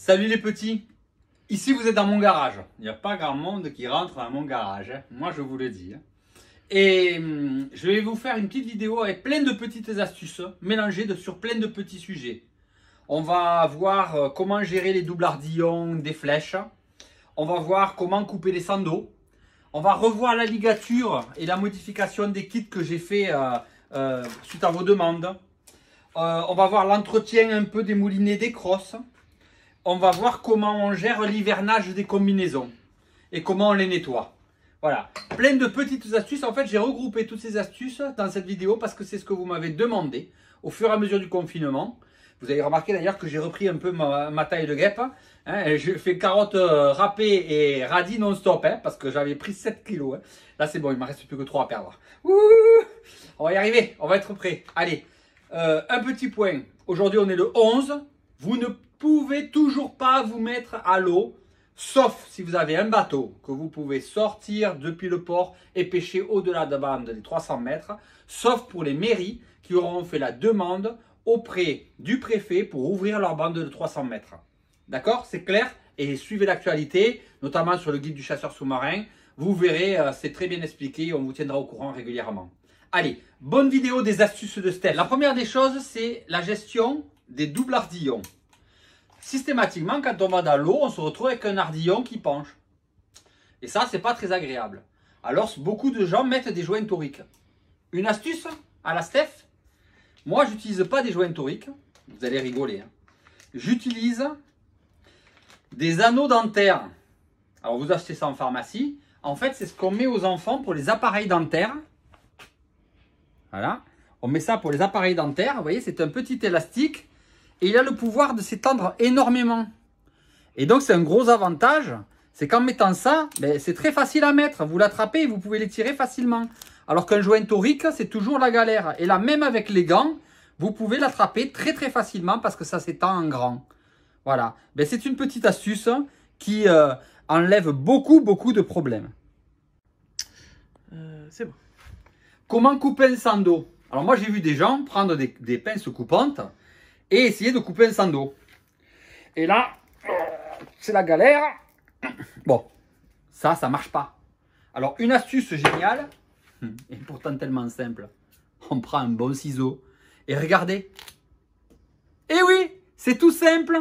Salut les petits, ici vous êtes dans mon garage. Il n'y a pas grand monde qui rentre dans mon garage, hein. Moi je vous le dis. Et je vais vous faire une petite vidéo avec plein de petites astuces mélangées sur plein de petits sujets. On va voir comment gérer les doubles ardillons des flèches. On va voir comment couper les sandos. On va revoir la ligature et la modification des kits que j'ai fait suite à vos demandes. On va voir l'entretien un peu des moulinets des crosses. On va voir comment on gère l'hivernage des combinaisons et comment on les nettoie. Voilà, plein de petites astuces. En fait, j'ai regroupé toutes ces astuces dans cette vidéo parce que c'est ce que vous m'avez demandé au fur et à mesure du confinement. Vous avez remarqué d'ailleurs que j'ai repris un peu ma taille de guêpe. Hein, je fais carottes râpées et radis non-stop hein, parce que j'avais pris 7 kilos. Hein. Là, c'est bon, il ne me reste plus que 3 à perdre. Ouh, on va y arriver, on va être prêt. Allez, un petit point. Aujourd'hui, on est le 11. Vous ne pouvez toujours pas vous mettre à l'eau, sauf si vous avez un bateau que vous pouvez sortir depuis le port et pêcher au-delà de la bande des 300 mètres, sauf pour les mairies qui auront fait la demande auprès du préfet pour ouvrir leur bande de 300 mètres. D'accord? C'est clair? Et suivez l'actualité, notamment sur le guide du chasseur sous-marin. Vous verrez, c'est très bien expliqué, on vous tiendra au courant régulièrement. Allez, bonne vidéo des astuces de Steph. La première des choses, c'est la gestion des doubles ardillons. Systématiquement, quand on va dans l'eau, on se retrouve avec un ardillon qui penche. Et ça, c'est pas très agréable. Alors, beaucoup de gens mettent des joints toriques. Une astuce à la Steph, moi, j'utilise pas des joints toriques. Vous allez rigoler. Hein. J'utilise des anneaux dentaires. Alors, vous achetez ça en pharmacie. En fait, c'est ce qu'on met aux enfants pour les appareils dentaires. Voilà. On met ça pour les appareils dentaires. Vous voyez, c'est un petit élastique. Et il a le pouvoir de s'étendre énormément. Et donc, c'est un gros avantage. C'est qu'en mettant ça, ben, c'est très facile à mettre. Vous l'attrapez et vous pouvez les tirer facilement. Alors qu'un joint torique, c'est toujours la galère. Et là, même avec les gants, vous pouvez l'attraper très très facilement parce que ça s'étend en grand. Voilà. Ben, c'est une petite astuce qui enlève beaucoup de problèmes. C'est bon. Comment couper un sando? Alors moi, j'ai vu des gens prendre des pinces coupantes et essayer de couper un sando. Et là, c'est la galère. Bon, ça marche pas. Alors, une astuce géniale, et pourtant tellement simple. On prend un bon ciseau et regardez. Et oui, c'est tout simple.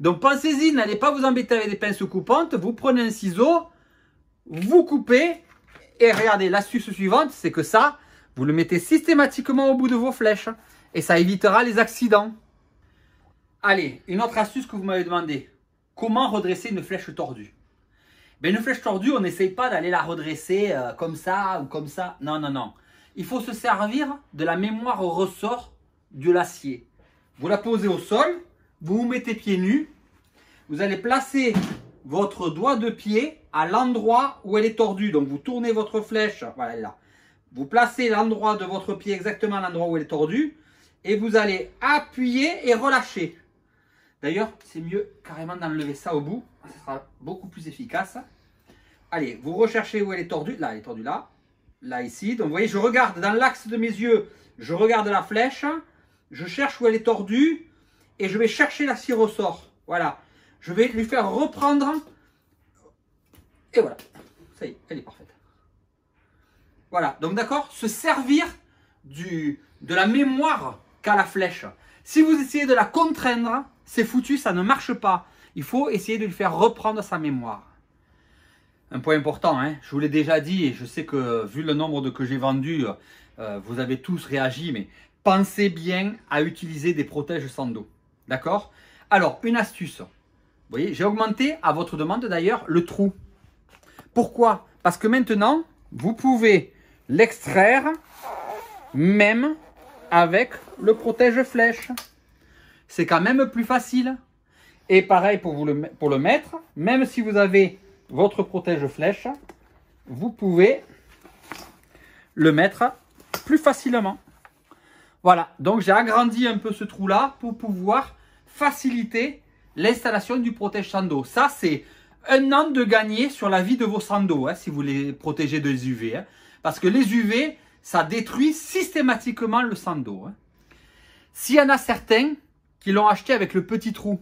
Donc, pensez-y, n'allez pas vous embêter avec des pinces coupantes. Vous prenez un ciseau, vous coupez et regardez, l'astuce suivante, c'est que ça, vous le mettez systématiquement au bout de vos flèches et ça évitera les accidents. Allez, une autre astuce que vous m'avez demandé. Comment redresser une flèche tordue? Ben, une flèche tordue, on n'essaye pas d'aller la redresser comme ça ou comme ça. Non, non, non. Il faut se servir de la mémoire au ressort de l'acier. Vous la posez au sol, vous vous mettez pieds nus. Vous allez placer votre doigt de pied à l'endroit où elle est tordue. Donc, vous tournez votre flèche, voilà, elle est là. Vous placez l'endroit de votre pied exactement à l'endroit où elle est tordue. Et vous allez appuyer et relâcher. D'ailleurs, c'est mieux carrément d'enlever ça au bout. Ça sera beaucoup plus efficace. Allez, vous recherchez où elle est tordue. Là, elle est tordue là. Là, ici. Donc, vous voyez, je regarde dans l'axe de mes yeux. Je regarde la flèche. Je cherche où elle est tordue. Et je vais chercher la scie ressort. Voilà. Je vais lui faire reprendre. Et voilà. Ça y est, elle est parfaite. Voilà. Donc, d'accord, se servir de la mémoire qu'a la flèche. Si vous essayez de la contraindre, c'est foutu, ça ne marche pas. Il faut essayer de lui faire reprendre sa mémoire. Un point important, hein, je vous l'ai déjà dit, et je sais que vu le nombre que j'ai vendus, vous avez tous réagi, mais pensez bien à utiliser des protèges sando. D'accord? Alors, une astuce. Vous voyez, j'ai augmenté, à votre demande d'ailleurs, le trou. Pourquoi? Parce que maintenant, vous pouvez l'extraire même avec le protège flèche. C'est quand même plus facile. Et pareil pour le mettre, même si vous avez votre protège flèche, vous pouvez le mettre plus facilement. Voilà, donc j'ai agrandi un peu ce trou-là pour pouvoir faciliter l'installation du protège sando. Ça, c'est un an de gagner sur la vie de vos sandos, hein, si vous les protégez des UV. Hein, parce que les UV, ça détruit systématiquement le sando. Hein. S'il y en a certains qui l'ont acheté avec le petit trou,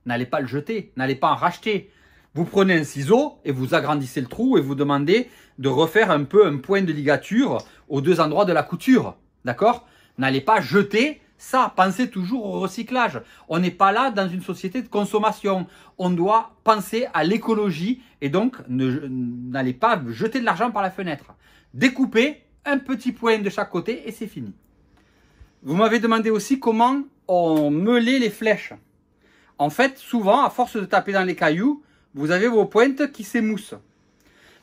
n'allez pas le jeter, n'allez pas en racheter. Vous prenez un ciseau et vous agrandissez le trou et vous demandez de refaire un peu un point de ligature aux deux endroits de la couture. D'accord? N'allez pas jeter ça. Pensez toujours au recyclage. On n'est pas là dans une société de consommation. On doit penser à l'écologie et donc n'allez pas jeter de l'argent par la fenêtre. Découpez un petit point de chaque côté et c'est fini. Vous m'avez demandé aussi comment on meulait les flèches. En fait, souvent, à force de taper dans les cailloux, vous avez vos pointes qui s'émoussent.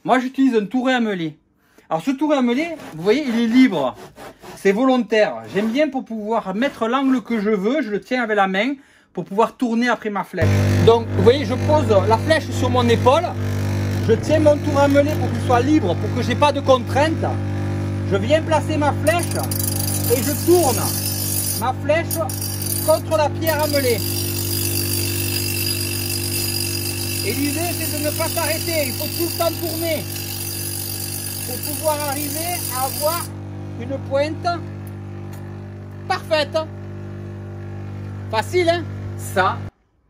Moi, j'utilise un touret à meuler. Alors, ce touret à meuler, vous voyez, il est libre. C'est volontaire. J'aime bien pour pouvoir mettre l'angle que je veux. Je le tiens avec la main pour pouvoir tourner après ma flèche. Donc, vous voyez, je pose la flèche sur mon épaule. Je tiens mon touret à meuler pour qu'il soit libre, pour que je n'ai pas de contrainte. Je viens placer ma flèche et je tourne ma flèche contre la pierre à meuler. Et l'idée, c'est de ne pas s'arrêter. Il faut tout le temps tourner pour pouvoir arriver à avoir une pointe parfaite. Facile, hein? Ça,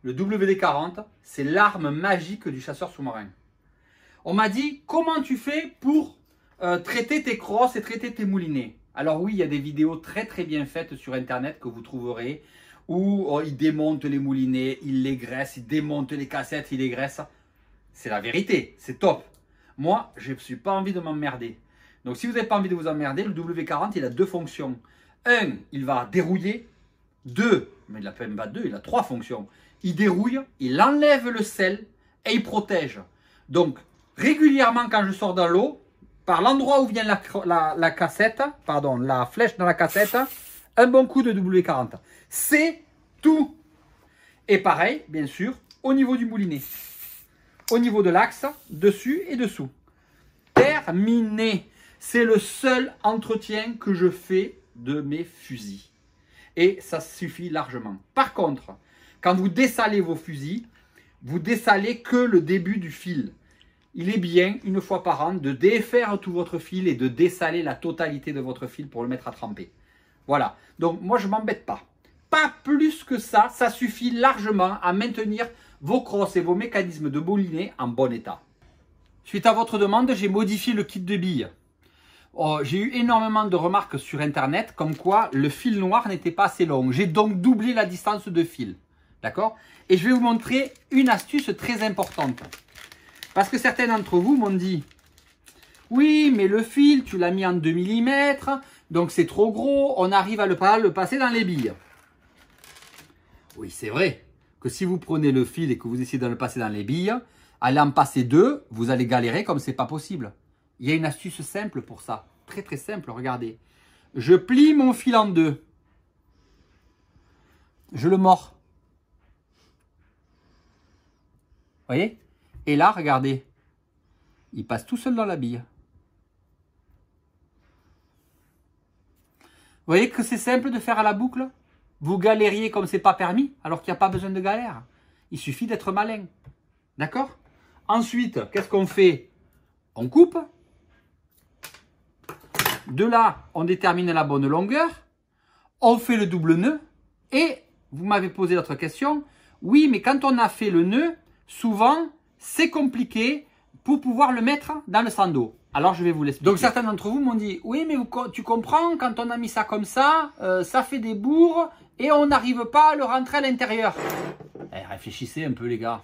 le WD-40, c'est l'arme magique du chasseur sous-marin. On m'a dit, comment tu fais pour traiter tes crosses et traiter tes moulinets? Alors oui, il y a des vidéos très très bien faites sur Internet que vous trouverez où il démonte les moulinets, il les graisse, il démonte les cassettes, il les graisse. C'est la vérité, c'est top. Moi, je n'ai pas envie de m'emmerder. Donc si vous n'avez pas envie de vous emmerder, le W40, il a deux fonctions. Un, il va dérouiller. Deux, mais il n'a même pas deux, il a trois fonctions. Il dérouille, il enlève le sel et il protège. Donc régulièrement quand je sors dans l'eau, par l'endroit où vient la cassette, pardon, la flèche dans la cassette, un bon coup de W40. C'est tout. Et pareil, bien sûr, au niveau du moulinet. Au niveau de l'axe, dessus et dessous. Terminé. C'est le seul entretien que je fais de mes fusils. Et ça suffit largement. Par contre, quand vous dessalez vos fusils, vous dessalez que le début du fil. Il est bien, une fois par an, de défaire tout votre fil et de dessaler la totalité de votre fil pour le mettre à tremper. Voilà. Donc, moi, je ne m'embête pas. Pas plus que ça, ça suffit largement à maintenir vos crosses et vos mécanismes de moulinet en bon état. Suite à votre demande, j'ai modifié le kit de billes. J'ai eu énormément de remarques sur Internet comme quoi le fil noir n'était pas assez long. J'ai donc doublé la distance de fil. D'accord? Et je vais vous montrer une astuce très importante. Parce que certains d'entre vous m'ont dit « Oui, mais le fil, tu l'as mis en 2 mm, donc c'est trop gros, on arrive à le passer dans les billes. » Oui, c'est vrai que si vous prenez le fil et que vous essayez de le passer dans les billes, allez en passer deux, vous allez galérer comme c'est pas possible. Il y a une astuce simple pour ça, très très simple, regardez. Je plie mon fil en deux. Je le mords. Vous voyez? Et là, regardez, il passe tout seul dans la bille. Vous voyez que c'est simple de faire à la boucle? Vous galériez comme c'est pas permis, alors qu'il n'y a pas besoin de galère. Il suffit d'être malin. D'accord? Ensuite, qu'est-ce qu'on fait? On coupe. De là, on détermine la bonne longueur. On fait le double nœud. Et vous m'avez posé l'autre question. Oui, mais quand on a fait le nœud, souvent, c'est compliqué pour pouvoir le mettre dans le sando. Alors, je vais vous l'expliquer. Donc, certains d'entre vous m'ont dit, oui, mais tu comprends, quand on a mis ça comme ça, ça fait des bourres et on n'arrive pas à le rentrer à l'intérieur. Eh, réfléchissez un peu, les gars.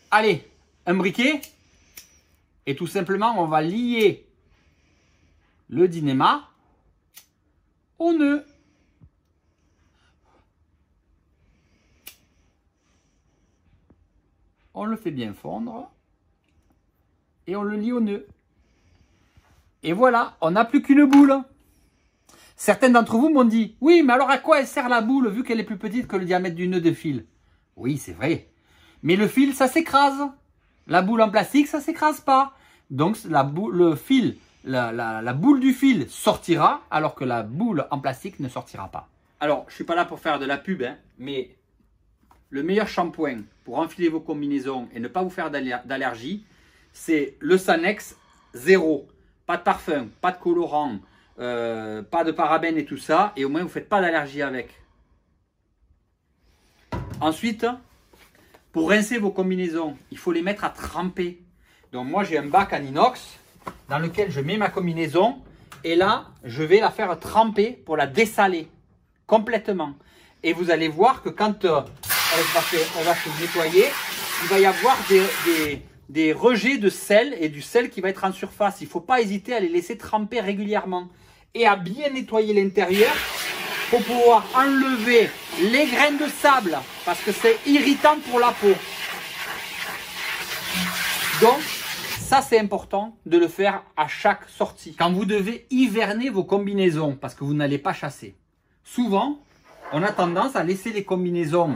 Allez, un briquet. Et tout simplement, on va lier le dynéma au nœud. On le fait bien fondre et on le lie au nœud. Et voilà, on n'a plus qu'une boule. Certains d'entre vous m'ont dit, oui, mais alors à quoi elle sert la boule vu qu'elle est plus petite que le diamètre du nœud de fil? Oui, c'est vrai. Mais le fil, ça s'écrase. La boule en plastique, ça s'écrase pas. Donc la boule du fil sortira alors que la boule en plastique ne sortira pas. Alors, je ne suis pas là pour faire de la pub, hein, mais le meilleur shampoing pour enfiler vos combinaisons et ne pas vous faire d'allergie, c'est le Sanex 0. Pas de parfum, pas de colorant, pas de parabènes et tout ça. Et au moins, vous ne faites pas d'allergie avec. Ensuite, pour rincer vos combinaisons, il faut les mettre à tremper. Donc moi j'ai un bac en inox dans lequel je mets ma combinaison et là je vais la faire tremper pour la dessaler complètement. Et vous allez voir que quand elle va se nettoyer, il va y avoir des rejets de sel et du sel qui va être en surface. Il ne faut pas hésiter à les laisser tremper régulièrement et à bien nettoyer l'intérieur pour pouvoir enlever les grains de sable parce que c'est irritant pour la peau. Donc, ça c'est important de le faire à chaque sortie. Quand vous devez hiverner vos combinaisons parce que vous n'allez pas chasser. Souvent, on a tendance à laisser les combinaisons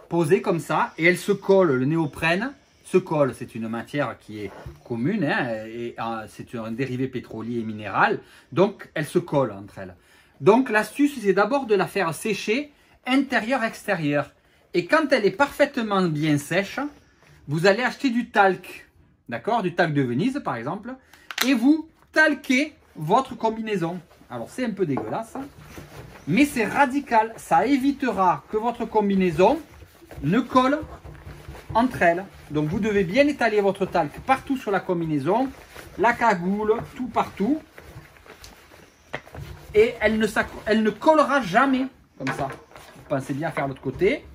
posées comme ça et elles se collent. Le néoprène se colle. C'est une matière qui est commune hein, et c'est un dérivé pétrolier et minéral. Donc, elles se collent entre elles. Donc, l'astuce, c'est d'abord de la faire sécher intérieur-extérieur. Et quand elle est parfaitement bien sèche, vous allez acheter du talc. D'accord, du talc de Venise par exemple, et vous talquez votre combinaison. Alors c'est un peu dégueulasse, mais c'est radical. Ça évitera que votre combinaison ne colle entre elles. Donc vous devez bien étaler votre talc partout sur la combinaison, la cagoule, tout partout. Et elle ne collera jamais comme ça. Vous pensez bien à faire l'autre côté.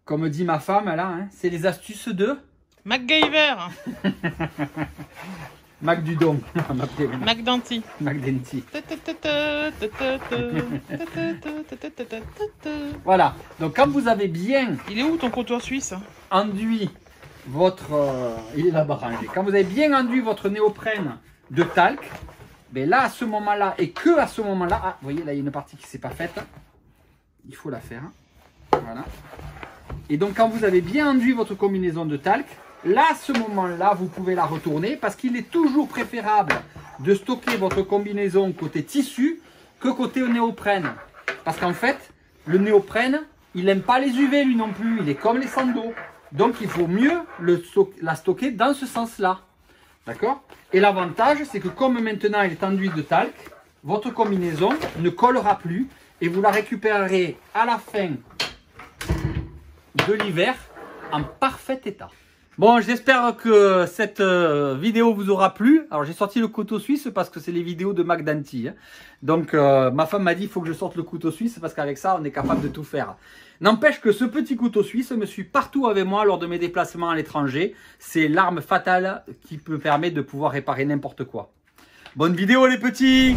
Comme dit ma femme, là, hein, c'est les astuces de MacGyver. Mac Dudon. MacDanty. MacDanty. Voilà. Donc quand vous avez bien... Il est où ton couteau suisse? Enduit votre... il est là-bas rangé. Quand vous avez bien enduit votre néoprène de talc, ben là, à ce moment-là, et que à ce moment-là... Ah, vous voyez, là, il y a une partie qui ne s'est pas faite. Il faut la faire. Voilà. Et donc, quand vous avez bien enduit votre combinaison de talc, là, à ce moment-là, vous pouvez la retourner parce qu'il est toujours préférable de stocker votre combinaison côté tissu que côté néoprène. Parce qu'en fait, le néoprène, il n'aime pas les UV lui non plus. Il est comme les sandos. Donc, il faut mieux la stocker dans ce sens-là. D'accord? Et l'avantage, c'est que comme maintenant, il est enduit de talc, votre combinaison ne collera plus et vous la récupérerez à la fin de l'hiver en parfait état. Bon, j'espère que cette vidéo vous aura plu. Alors, j'ai sorti le couteau suisse parce que c'est les vidéos de MacDanty. Hein. Donc, ma femme m'a dit il faut que je sorte le couteau suisse parce qu'avec ça, on est capable de tout faire. N'empêche que ce petit couteau suisse me suit partout avec moi lors de mes déplacements à l'étranger. C'est l'arme fatale qui me permet de pouvoir réparer n'importe quoi. Bonne vidéo les petits!